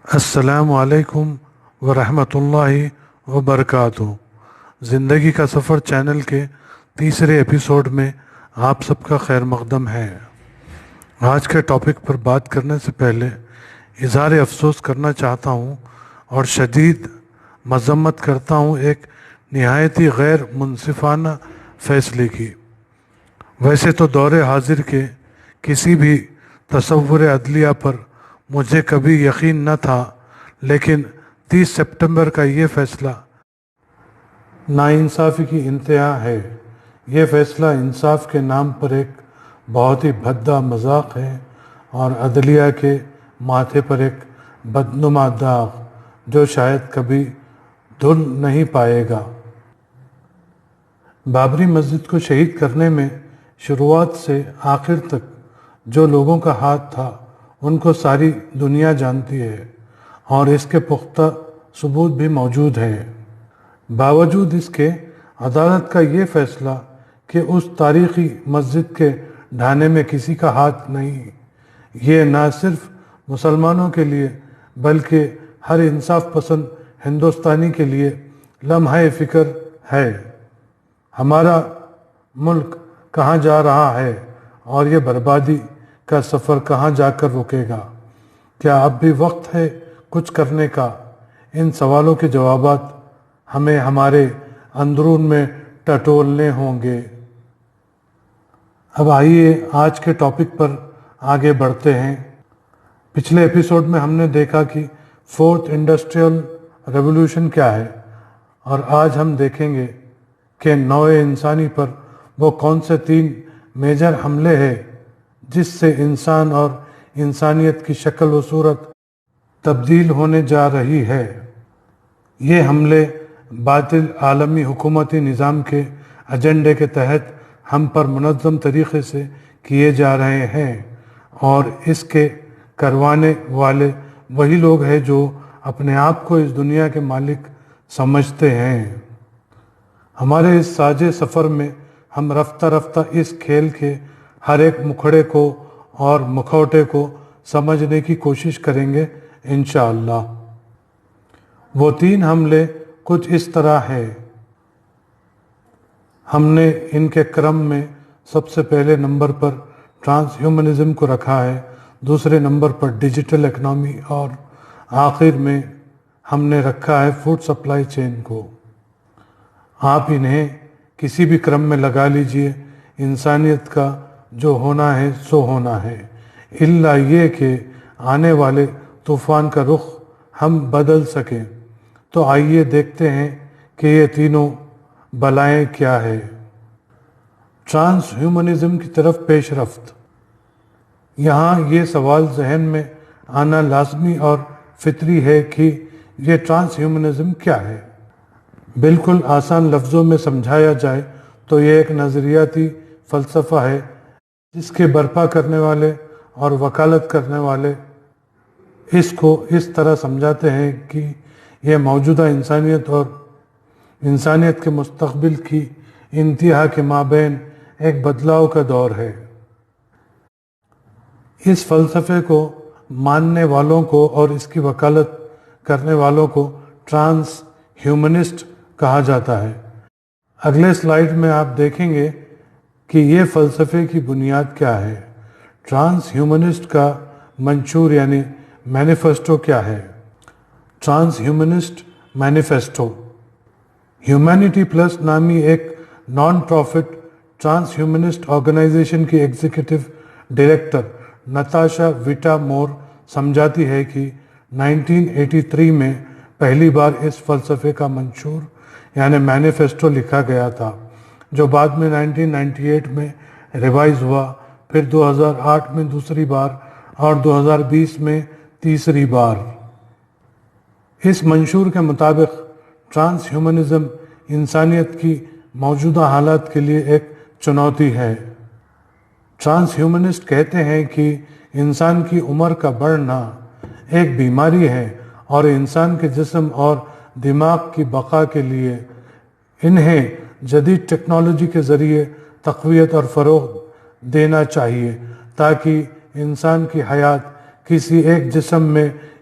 السلام علیکم ورحمۃ اللہ وبرکاتہ۔ زندگی کا سفر چینل کے تیسرے ایپیسوڈ میں آپ سب کا خیر مقدم ہے۔ آج کے ٹاپک پر بات کرنے سے پہلے اظہار افسوس کرنا چاہتا ہوں اور شدید مذمت کرتا ہوں ایک نہایت ہی غیر منصفانہ فیصلے کی۔ ویسے تو دور حاضر کے کسی بھی تصور عدلیہ پر مجھے کبھی یقین نہ تھا، لیکن 30 سپٹمبر کا یہ فیصلہ ناانصافی کی انتہا ہے۔ یہ فیصلہ انصاف کے نام پر ایک بہت ہی بھدا مذاق ہے اور عدلیہ کے ماتھے پر ایک بدنما داغ جو شاید کبھی دھل نہیں پائے گا۔ بابری مسجد کو شہید کرنے میں شروعات سے آخر تک جو لوگوں کا ہاتھ تھا ان کو ساری دنیا جانتی ہے اور اس کے پختہ ثبوت بھی موجود ہیں۔ باوجود اس کے عدالت کا یہ فیصلہ کہ اس تاریخی مسجد کے ڈھانے میں کسی کا ہاتھ نہیں، یہ نہ صرف مسلمانوں کے لیے بلکہ ہر انصاف پسند ہندوستانی کے لیے لمحہ فکر ہے۔ ہمارا ملک کہاں جا رہا ہے اور یہ بربادی کا سفر کہاں جا کر رکے گا؟ کیا اب بھی وقت ہے کچھ کرنے کا؟ ان سوالوں کے جوابات ہمیں ہمارے اندرون میں ٹٹولنے ہوں گے۔ اب آئیے آج کے ٹاپک پر آگے بڑھتے ہیں۔ پچھلے ایپیسوڈ میں ہم نے دیکھا کہ فورتھ انڈسٹریل ریولوشن کیا ہے، اور آج ہم دیکھیں گے کہ نوع انسانی پر وہ کون سے 3 میجر حملے ہیں جس سے انسان اور انسانیت کی شکل و صورت تبدیل ہونے جا رہی ہے۔ یہ حملے باطل عالمی حکومتی نظام کے ایجنڈے کے تحت ہم پر منظم طریقے سے کیے جا رہے ہیں، اور اس کے کروانے والے وہی لوگ ہیں جو اپنے آپ کو اس دنیا کے مالک سمجھتے ہیں۔ ہمارے اس ساجے سفر میں ہم رفتہ رفتہ اس کھیل کے ہر ایک مکھڑے کو اور مکھوٹے کو سمجھنے کی کوشش کریں گے انشاءاللہ۔ وہ 3 حملے کچھ اس طرح ہیں۔ ہم نے ان کے کرم میں سب سے پہلے نمبر پر ٹرانس ہیومنزم کو رکھا ہے، دوسرے نمبر پر ڈیجیٹل اکنامی، اور آخر میں ہم نے رکھا ہے فوڈ سپلائی چین کو۔ آپ انہیں کسی بھی کرم میں لگا لیجئے، انسانیت کا جو ہونا ہے سو ہونا ہے، الا یہ کہ آنے والے طوفان کا رخ ہم بدل سکیں۔ تو آئیے دیکھتے ہیں کہ یہ تینوں بلائیں کیا ہے۔ ٹرانس ہیومنزم کی طرف پیش رفت۔ یہاں یہ سوال ذہن میں آنا لازمی اور فطری ہے کہ یہ ٹرانس ہیومنزم کیا ہے؟ بالکل آسان لفظوں میں سمجھایا جائے تو یہ ایک نظریاتی فلسفہ ہے جس کے برپا کرنے والے اور وکالت کرنے والے اس کو اس طرح سمجھاتے ہیں کہ یہ موجودہ انسانیت اور انسانیت کے مستقبل کی انتہا کے مابین ایک بدلاؤ کا دور ہے۔ اس فلسفے کو ماننے والوں کو اور اس کی وکالت کرنے والوں کو ٹرانس ہیومنسٹ کہا جاتا ہے۔ اگلے سلائیڈ میں آپ دیکھیں گے کہ یہ فلسفے کی بنیاد کیا ہے۔ ٹرانس ہیومنسٹ کا منشور یعنی مینیفیسٹو کیا ہے؟ Transhumanist manifesto humanity plus نامی ایک non profit transhumanist organisation کی executive director Natasha Vita More سمجھاتی ہے کہ 1983 میں پہلی بار اس فلسفے کا منشور یعنی مینیفیسٹو لکھا گیا تھا، جو بعد میں 1998 میں ریوائز ہوا، پھر 2008 میں دوسری بار اور 2020 میں تیسری بار۔ اس منشور کے مطابق ٹرانس ہیومنزم انسانیت کی موجودہ حالات کے لیے ایک چنوتی ہے۔ ٹرانس ہیومنسٹ کہتے ہیں کہ انسان کی عمر کا بڑھنا ایک بیماری ہے اور انسان کے جسم اور دماغ کی بقا کے لیے انہیں جدید ٹیکنالوجی کے ذریعے تقویت اور فروغ دینا چاہیے تاکہ انسان کی حیات کسی ایک جسم میں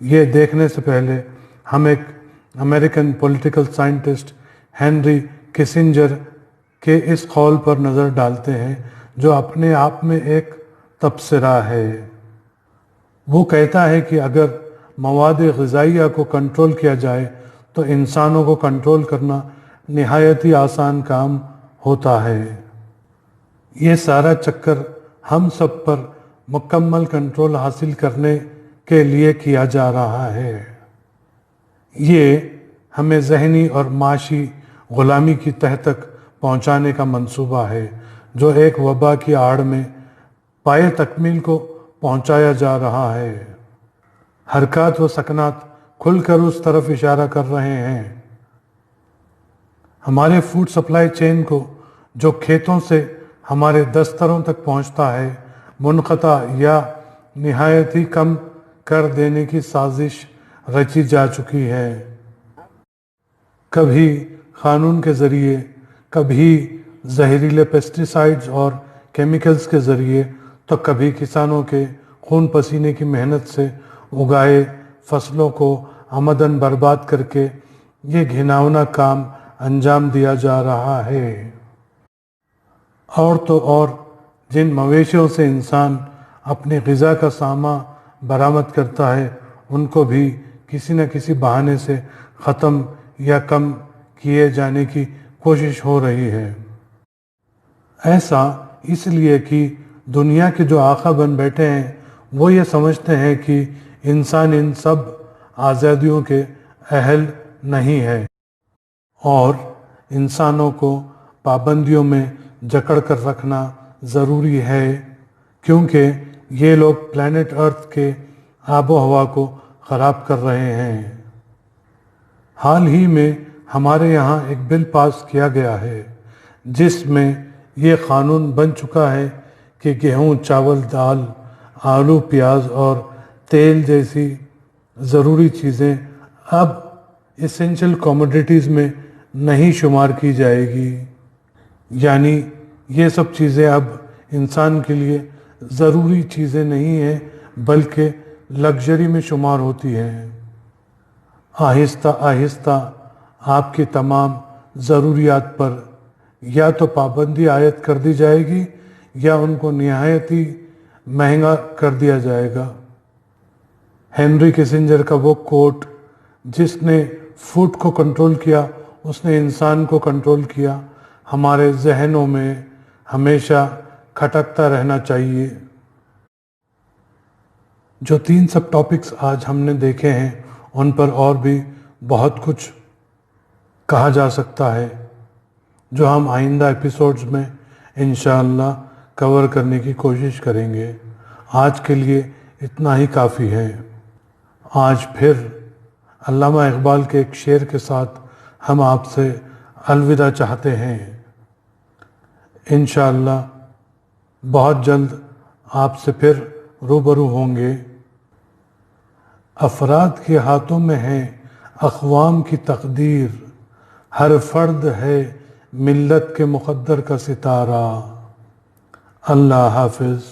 یہ دیکھنے سے پہلے ہم ایک American political scientist Henry Kissinger کے اس قول پر نظر ڈالتے ہیں جو اپنے آپ میں ایک تبصرہ ہے۔ وہ کہتا ہے کہ اگر مواد غذائیہ کو کنٹرول کیا جائے تو انسانوں کو کنٹرول کرنا نہایت ہی آسان کام ہوتا ہے۔ یہ سارا چکر ہم سب پر مکمل کنٹرول حاصل کرنے کے لیے کیا جا رہا ہے۔ یہ ہمیں ذہنی اور معاشی غلامی کی تہہ تک پہنچانے کا منصوبہ ہے جو ایک وبا کی آڑ میں پائے تکمیل کو پہنچایا جا رہا ہے۔ حرکات و سکنات کھل کر اس طرف اشارہ کر رہے ہیں۔ ہمارے فوڈ سپلائی چین کو جو کھیتوں سے ہمارے دستروں تک پہنچتا ہے منقطع یا نہایت ہی کم کر دینے کی سازش رچی جا چکی ہے۔ کبھی قانون کے ذریعے، کبھی زہریلے پیسٹی سائیڈز اور کیمیکلز کے ذریعے، تو کبھی کسانوں کے خون پسینے کی محنت سے اگائے فصلوں کو عمدن برباد کر کے یہ گھناؤنا کام انجام دیا جا رہا ہے۔ اور تو اور جن مویشیوں سے انسان اپنی غذا کا سامان برآمد کرتا ہے ان کو بھی کسی نہ کسی بہانے سے ختم یا کم کیے جانے کی کوشش ہو رہی ہے۔ ایسا اس لیے کہ دنیا کے جو آقا بن بیٹھے ہیں وہ یہ سمجھتے ہیں کہ انسان ان سب آزادیوں کے اہل نہیں ہے اور انسانوں کو پابندیوں میں جکڑ کر رکھنا ضروری ہے کیونکہ یہ لوگ پلانٹ ارتھ کے آب و ہوا کو خراب کر رہے ہیں۔ حال ہی میں ہمارے یہاں ایک بل پاس کیا گیا ہے جس میں یہ قانون بن چکا ہے کہ گیہوں، چاول، دال، آلو، پیاز اور تیل جیسی ضروری چیزیں اب ایسنشل کوموڈیٹیز میں نہیں شمار کی جائے گی، یعنی یہ سب چیزیں اب انسان کے لیے ضروری چیزیں نہیں ہیں بلکہ لگژری میں شمار ہوتی ہیں۔ آہستہ آہستہ آپ کی تمام ضروریات پر یا تو پابندی عائد کر دی جائے گی یا ان کو نہایت ہی مہنگا کر دیا جائے گا۔ ہینری کسنجر کا وہ کوٹ، جس نے فوڈ کو کنٹرول کیا اس نے انسان کو کنٹرول کیا، ہمارے ذہنوں میں ہمیشہ کھٹکتا رہنا چاہیے۔ جو 3 سب ٹاپکس آج ہم نے دیکھے ہیں ان پر اور بھی بہت کچھ کہا جا سکتا ہے جو ہم آئندہ ایپیسوڈز میں انشاءاللہ کور کرنے کی کوشش کریں گے۔ آج کے لیے اتنا ہی کافی ہے۔ آج پھر علامہ اقبال کے ایک شعر کے ساتھ ہم آپ سے الوداع چاہتے ہیں۔ انشاءاللہ بہت جلد آپ سے پھر روبرو ہوں گے۔ افراد کے ہاتھوں میں ہے اقوام کی تقدیر، ہر فرد ہے ملت کے مقدر کا ستارہ۔ اللہ حافظ۔